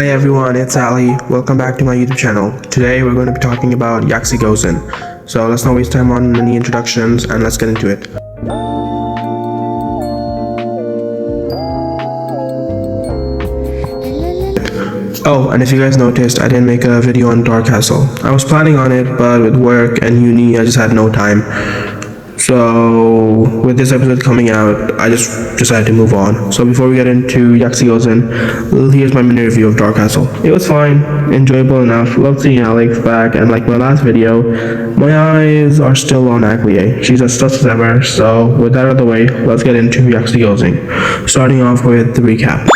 Hi everyone, it's Ali. Welcome back to my YouTube channel. Today we're going to be talking about Yaksi Gozen. So let's not waste time on any introductions and let's get into it. Oh, and if you guys noticed, I didn't make a video on Dark Castle. I was planning on it, but with work and uni, I just had no time. So with this episode coming out, I just decided to move on. So before we get into Yaksi Gozen, here's my mini review of Dark Castle. It was fine, enjoyable enough. Love seeing Alex back, and like my last video, my eyes are still on Aglie. She's as sus as ever. So with that out of the way, let's get into Yaksi Gozen. Starting off with the recap.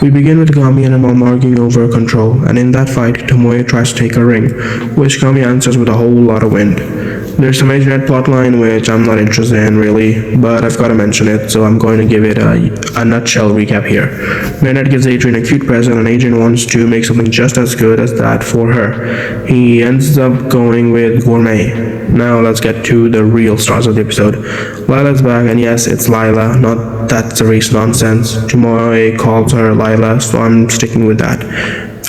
We begin with Kagami and her mom arguing over control, and in that fight, Tomoe tries to take her ring, which Kagami answers with a whole lot of wind. There's some internet plotline which I'm not interested in really, but I've got to mention it, so I'm going to give it a nutshell recap here. Maynard gives Adrian a cute present, and Adrian wants to make something just as good as that for her. He ends up going with Gourmet. Now let's get to the real stars of the episode. Lila's back, and yes, it's Lila, not that Cerise nonsense. Tomoe calls her Lila, so I'm sticking with that.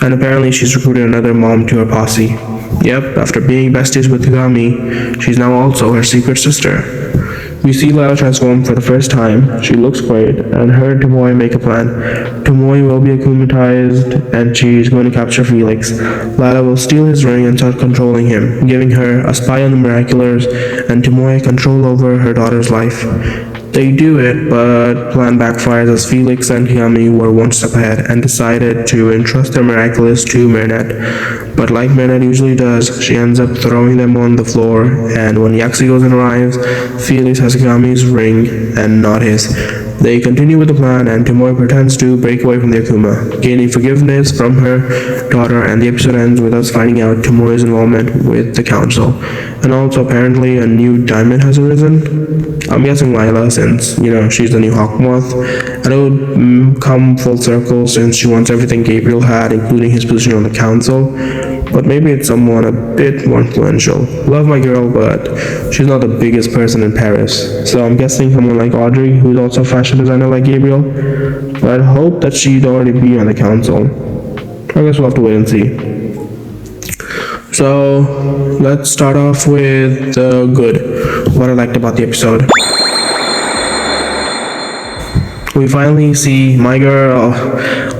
And apparently she's recruited another mom to her posse. Yep, after being besties with Kagami, she's now also her secret sister. We see Lila transform for the first time. She looks great, and her and Tomoe make a plan. Tomoe will be akumatized, and she's going to capture Felix. Lila will steal his ring and start controlling him, giving her a spy on the miraculous, and Tomoe control over her daughter's life. They do it, but plan backfires as Felix and Kagami were one step ahead and decided to entrust their miraculous to Marinette. But like Marinette usually does, she ends up throwing them on the floor, and when Yaksi Gozen arrives, Felix has Kagami's ring and not his. They continue with the plan, and Tomoe pretends to break away from the Akuma, gaining forgiveness from her daughter, and the episode ends with us finding out Tomoe's involvement with the council. And also apparently a new diamond has arisen. I'm guessing Lila, since, she's the new Hawkmoth, and it would come full circle since she wants everything Gabriel had, including his position on the council. But maybe it's someone a bit more influential. Love my girl, but she's not the biggest person in Paris. So I'm guessing someone like Audrey, who's also a fashion designer like Gabriel. But I'd hope that she'd already be on the council. I guess we'll have to wait and see. So let's start off with the good. What I liked about the episode. We finally see my girl,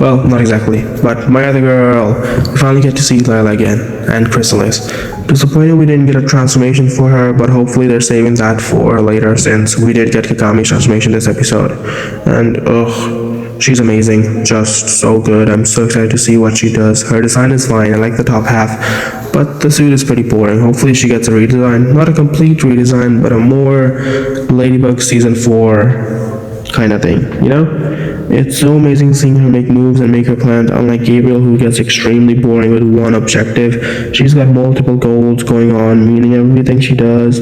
well, not exactly, but my other girl. We finally get to see Lila again, and Chrysalis. Disappointed we didn't get a transformation for her, but hopefully they're saving that for later since we did get Kagami's transformation this episode. And she's amazing, just so good. I'm so excited to see what she does. Her design is fine, I like the top half, but the suit is pretty boring. Hopefully she gets a redesign, not a complete redesign, but a more Ladybug season 4 kind of thing, It's so amazing seeing her make moves and make her plans, unlike Gabriel, who gets extremely boring with one objective. She's got multiple goals going on, meaning every time she does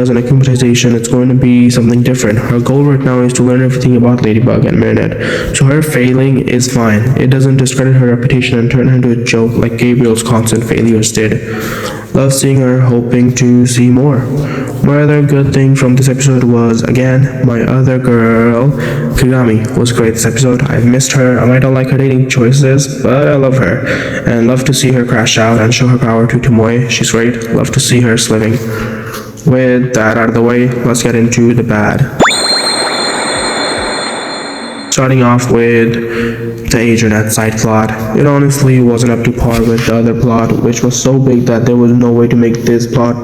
an akumatization, it's going to be something different. Her goal right now is to learn everything about Ladybug and Marinette, so her failing is fine. It doesn't discredit her reputation and turn her into a joke like Gabriel's constant failures did. Love seeing her, hoping to see more. My other good thing from this episode was, again, my other girl, Kagami, was great this episode. I've missed her. I might not like her dating choices, but I love her. And love to see her crash out and show her power to Tomoe. She's great. Love to see her sliving. With that out of the way, let's get into the bad. Starting off with the Adrian side plot. It honestly wasn't up to par with the other plot, which was so big that there was no way to make this plot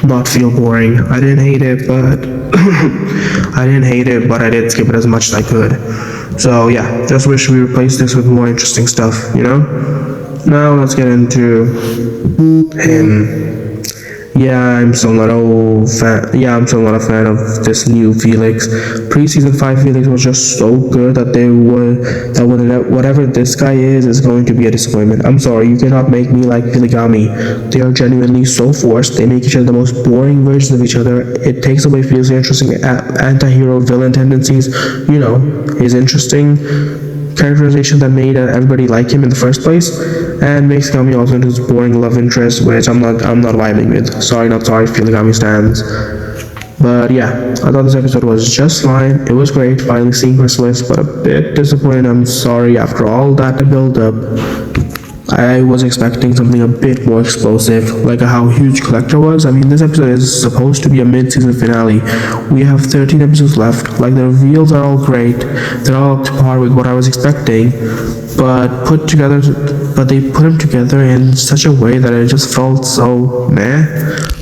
not feel boring. I didn't hate it, but I did skip it as much as I could. So yeah, just wish we replaced this with more interesting stuff, Now let's get into him. I'm still not a fan of this new Felix. Pre-season 5 Felix was just so good that whatever this guy is going to be a disappointment. I'm sorry, you cannot make me like Kagami. They are genuinely so forced. They make each other the most boring versions of each other. It takes away Felix's interesting anti-hero villain tendencies. His interesting characterization that made everybody like him in the first place, and makes Kagami also into this boring love interest, which I'm not vibing with. Sorry, not sorry, Kagami stands. But yeah, I thought this episode was just fine. It was great finally seeing Chrysalis, but a bit disappointed. I'm sorry, after all that build up, I was expecting something a bit more explosive, like how huge Collector was. I mean, this episode is supposed to be a mid-season finale. We have 13 episodes left. Like, the reveals are all great. They're all up to par with what I was expecting, but they put them together in such a way that it just felt so meh.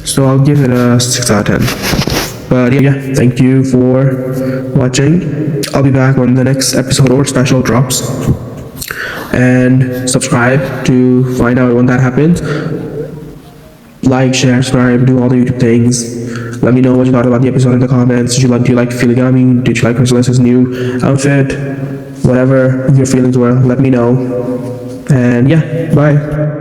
So I'll give it a 6 out of 10. But yeah, thank you for watching. I'll be back when the next episode or special drops. And subscribe to find out when that happens. Like, share, subscribe, do all the YouTube things. Let me know what you thought about the episode in the comments. Do you like Kagami? Did you like Chrysalis's new outfit? Whatever your feelings were, let me know. And yeah, bye.